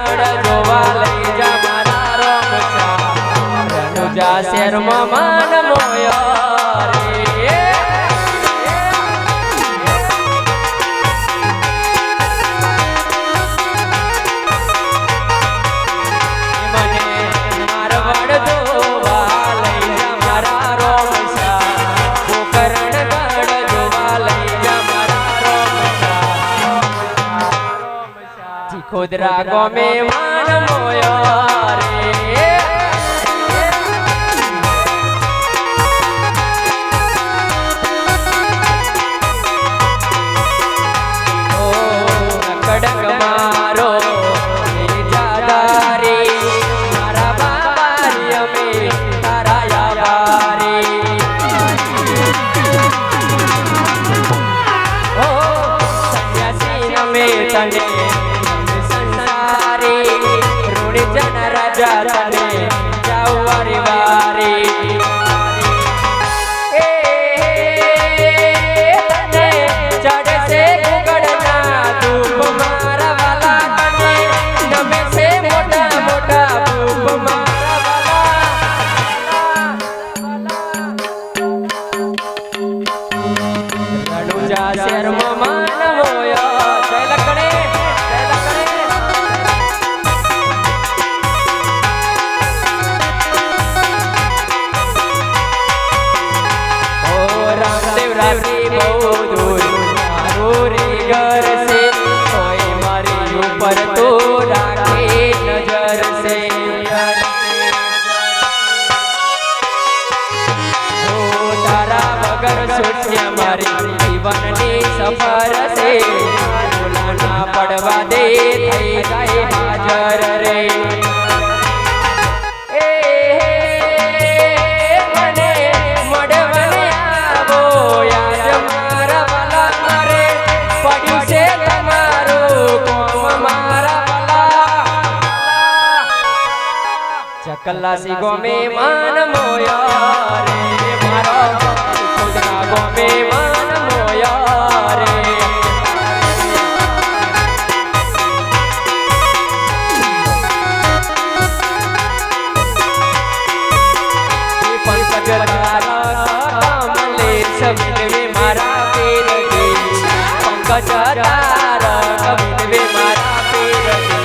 જોવા લઈ જા મારા રોમચા રણુજા શેરમાં માન મોયા રે खुदरा गो में मान मोया रे ओ कड़क मारो जादारी मारा बाबारी में तारा यावारी ओ सन्यासी में तने जन राजा तने जाऊ वारी वारी तने चढ़ से गुगड़ना धूप मारा वाला तने नमे से मोटा मोटा धूप मारा वाला रणुजा शहर में मान होया लकड़े घर से कोई मारी ऊपर तो राखे नजर से ओ तारा बगर शून्य मारी जीवन ने सफर से बोलाना पड़वा दे थई जाए हाजर रे कल्लासी गो में मान मोया रे मारो खुदरा गो में मान मोया रे पंकज तारा कमले सबिन में मारा पीर गे पंकज तारा कबिन में मारा पीर गे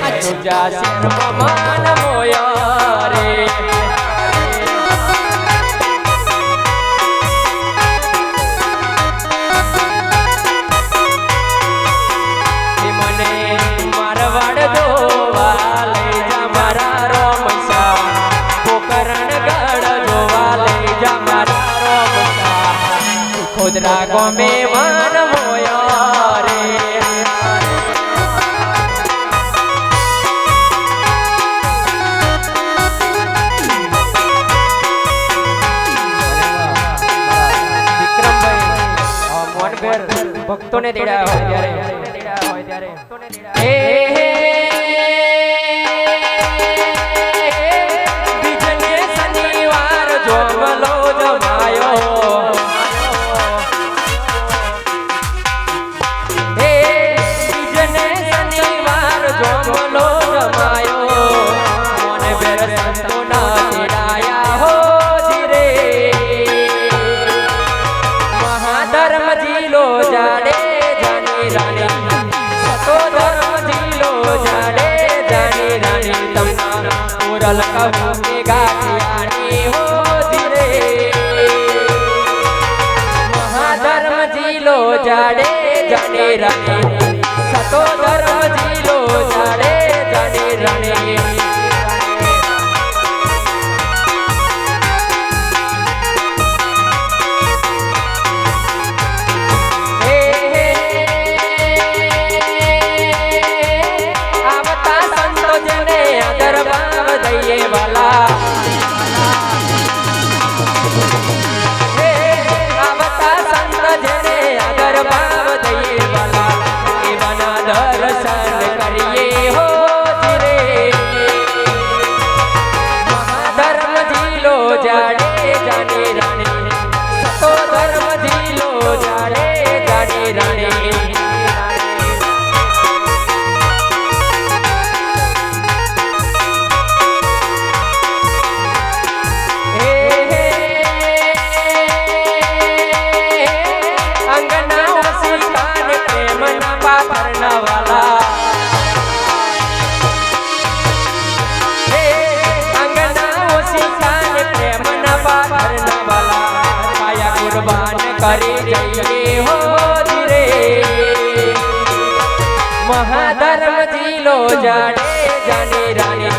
रणुजा शहर में मान मोया खुदरा गो में मान मोया रे विक्रम भाई मोहन बेर भक्तों ने देड़ा हो त्यारे बीजने शनिवार जोमलो जमायो कबू के गाठियानी हो धीरे महाधर्म जिलो जाड़े जाने रानी सतो धर्म जिलो जाड़े जाने रानी वाला आवता संत जने अगर भाव दये वाला ए बना दरस કરી જઈએ હો ધીરે મહાધર્મ જીલો જાડે જાને રાણે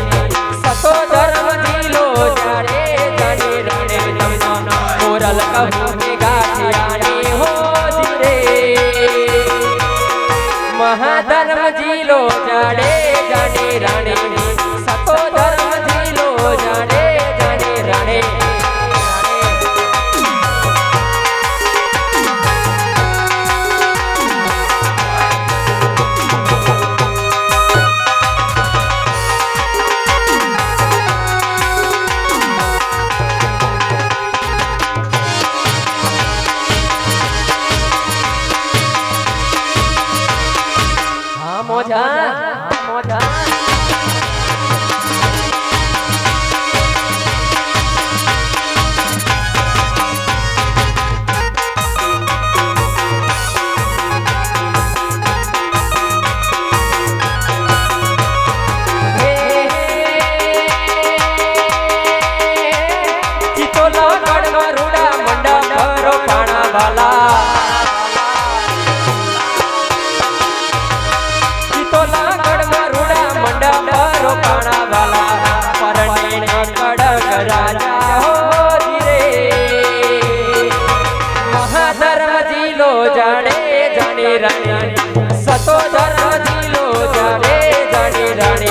સતો ધર્મ જીલો જાડે જાને રાણે તમને મોરલ કહું કે ગાંઠિયાણી હો ધીરે મહાધર્મ જીલો જાડે જાને રાણે સતો ધર્મ જીલો જાડે જાને રાણે મોજા મોજા ચિતોલા ગઢમાં રૂડા મંડા ભરો પાણા વાલા राजा हो धीरे महाधर्म जिलो जाने जाने रानी सतो धर्म जिलो जाने जाने रानी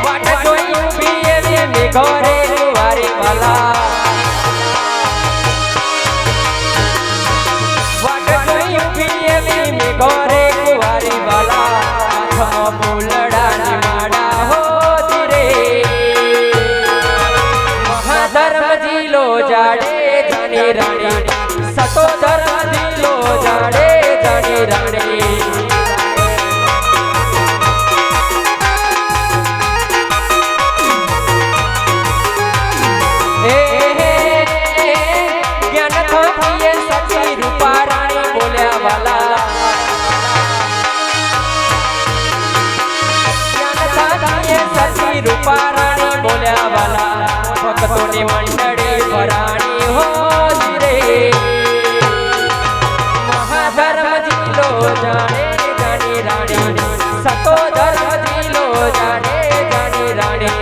वाट जोई पिए में घरे वारे वाला गोरे कुवारी वाला हाथ मुलड़ा निमाड़ा हो धीरे महाधर्म जिलो जाड़े जाने रानी सतो धर्म जिलो जाड़े जाने रानी ज्ञान थोड़िए सची रूपा रानी बोलिया वाला सची रूपा रानी बोलिया वाला भक्तों मंडली भराणी हो धीरे महाधर्म जिलो जाने जाने रानी सतो धर्म जिलो जाने जाने रानी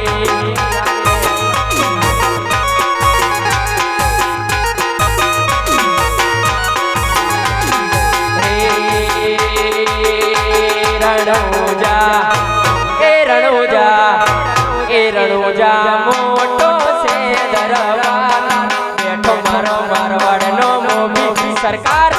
रणोजा मोटो से दरबार बैठो मारो मारवाड़ नो मोबी सरकार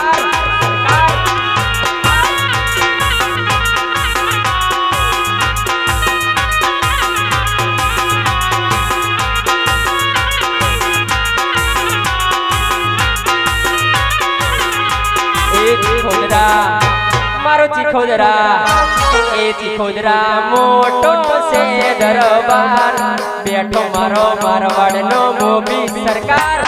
खोदरा मारो चिखोदरा ए चिखोदरा मोटो से दरबार बैठो मारो मारवाड़ नो मोबी सरकार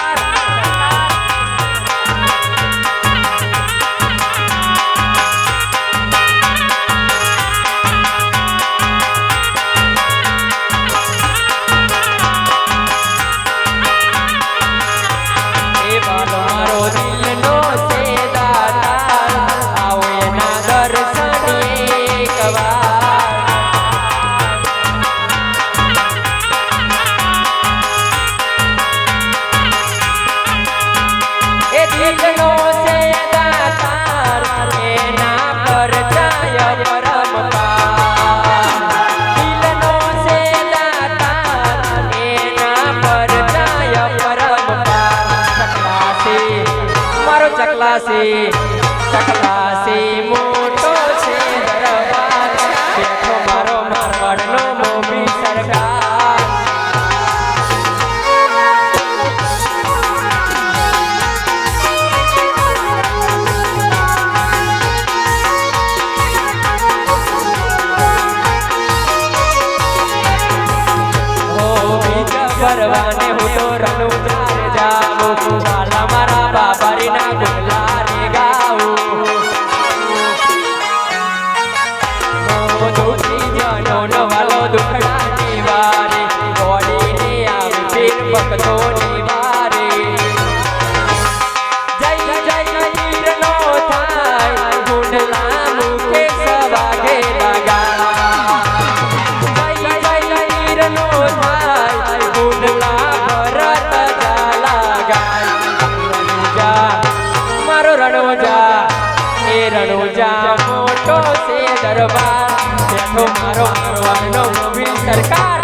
ए बालो मारो दिल नो से दाता आओ ना दर्शनी कवा दिलनो से दातार ना पर जाय परम दिलनो से दातार ना पर जाय परम चकला से मारो चकला से मोटो से दरबार बैठो मारो मारवाड़ नो मोबी सरकार परवाने हो तो रणुजार जाओ वाला मारा बाबरी ना गुला रे गाओ ભક્તોની વારે જય જય વીરનો થાય ગુંડલા મુખે સવાગે લગા જય જય વીરનો થાય ગુંડલા ભરત જા લગા મારો રણુજા એ રણુજા મોટો છે દરબાર બેઠો મારો મારવાનો મોવી સરકાર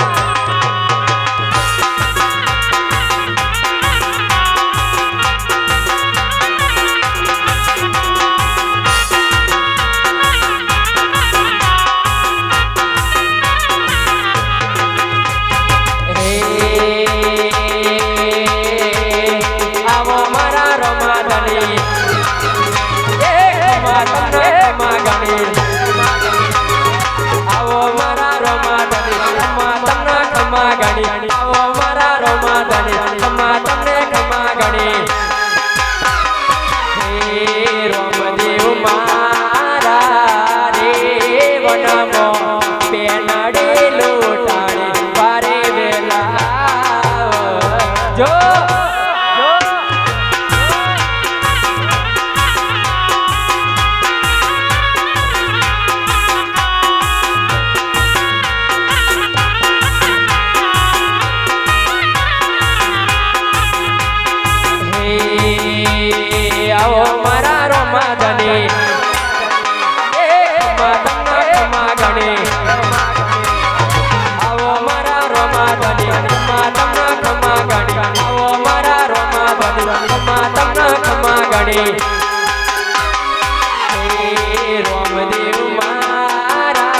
રોમદેવ મારા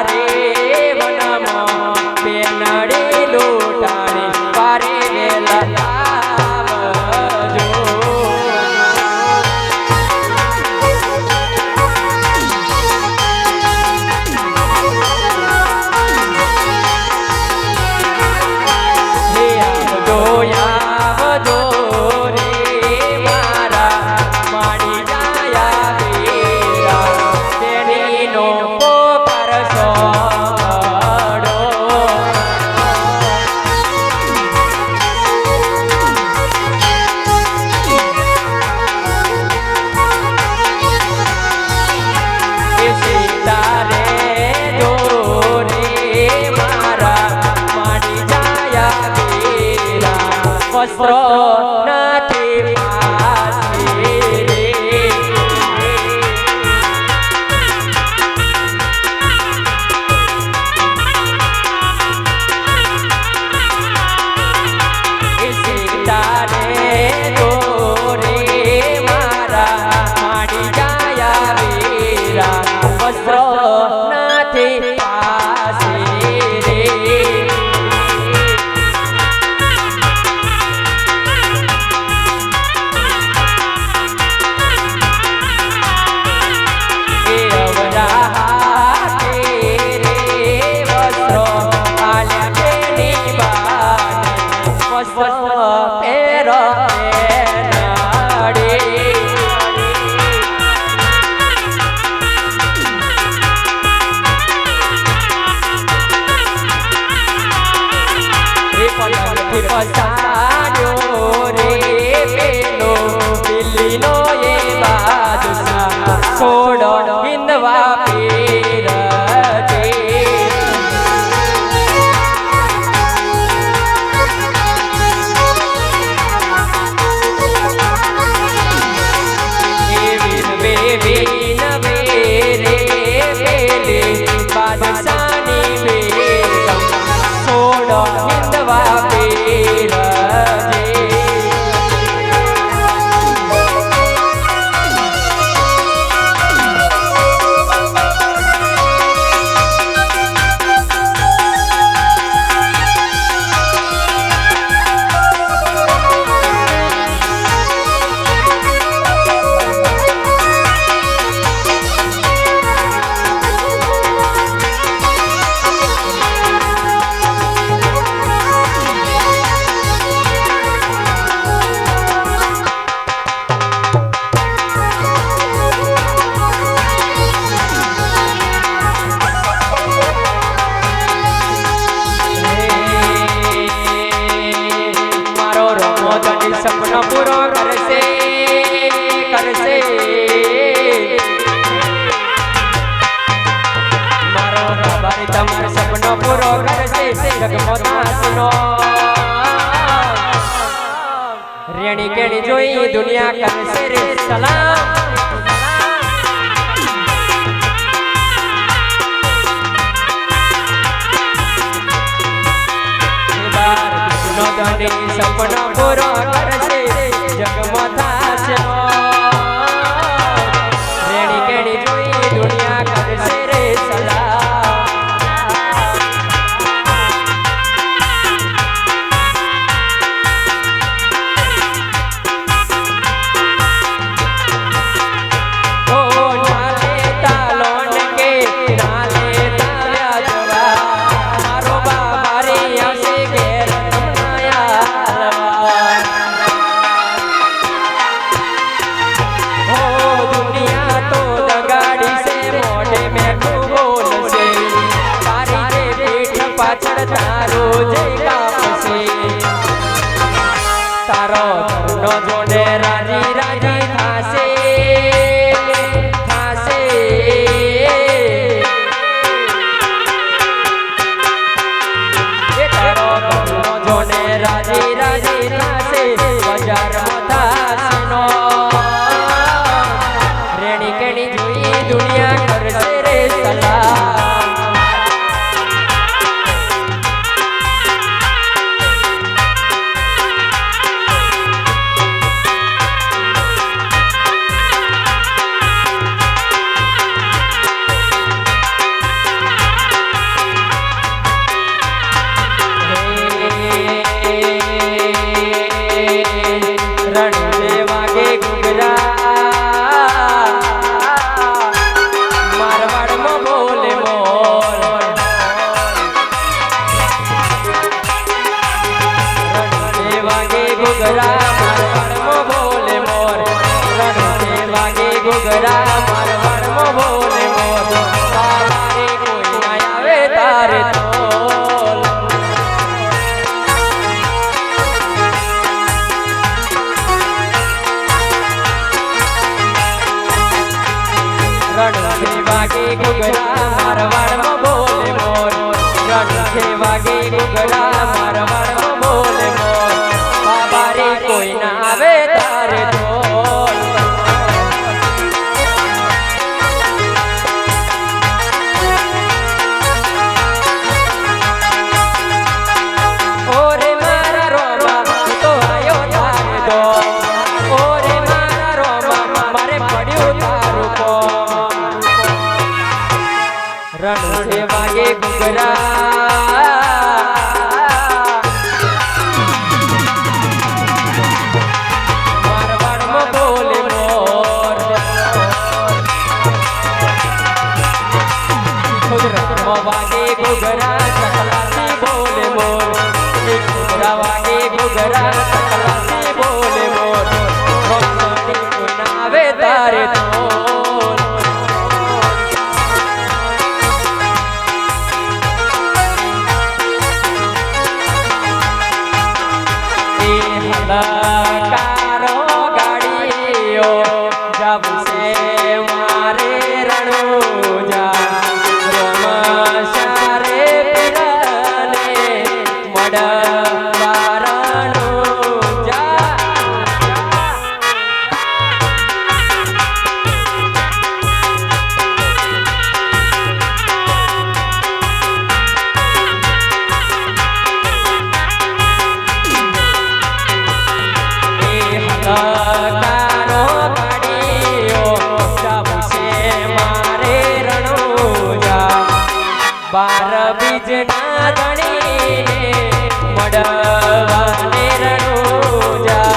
રે વનમાં પેનડે લોટાણે પારે વેલા આવજો હે આવજો આવજો વસ્ત્રો નથી પાસે રે સીતાને દોરે મારા માડી જાય વીરા વસ્ત્રો નથી પાસે રે પસાડ્યો રે પેલો દિલ્હીનો એ બાદશાહ છોડો હિંદવા પીર બાદશાહની બેગમ છોડો હિંદવા પીર કેણી જોઈ દુનિયા કરશે રે સલામ સપનો પૂરો કરશે જગમાં થાશે રેણી કેણી જોઈ દુનિયા કરશે રે સલામ ઓ નાલે તાલોન કે નાલે તાવ્યા જવા મારો બાબા રે આવશે ઘેર પાછળ તારો જય કાપશે તારો ધરનો જોડે રાજી રાજી થાશે થાશે એ તારો ધરનો જોડે રાજી રાજી થાશે બજારમાં થાશે નો રેણી કેણી જોઈ દુનિયા કરશે રે સલામ ઘોઘરા મારવાડમાં બોલે મોર રણસે વાગે ઘોઘરા મારવાડમાં બોલે મોર તારે કોઈ ના આવે તારે તોલ રણસે વાગે ઘોઘરા મારવાડમાં બોલે મોર રણસે વાગે ઘોઘરા મારવાડમાં બોલે મોર બારે કોઈ ના આવે તારે ઢોલ ઓરે મારા રોમા તો આયો તારે દો ઓરે મારા રોમા મારે પડ્યું તારું કોમ રણ છે વાગે ઘૂઘરા વાગે ઘોઘરા ચકલાથી બોલે મોર ઘોઘરા વાગે ઘોઘરા ચકલાથી બોલે મોર રોમણી કોઈ ના આવે તારે તોલ એ હલકારો ગાડીઓ જાવશે મારે રણુજા બાર બીજના ધણીને મળવાને રણુજા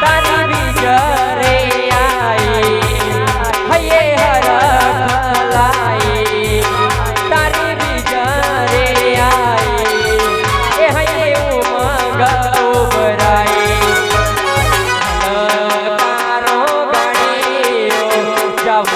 તારી બીજરે આઈ હૈયે હરખલાઈ તારી બીજરે ઉભરાઈ કારો ગાડીઓ જાવ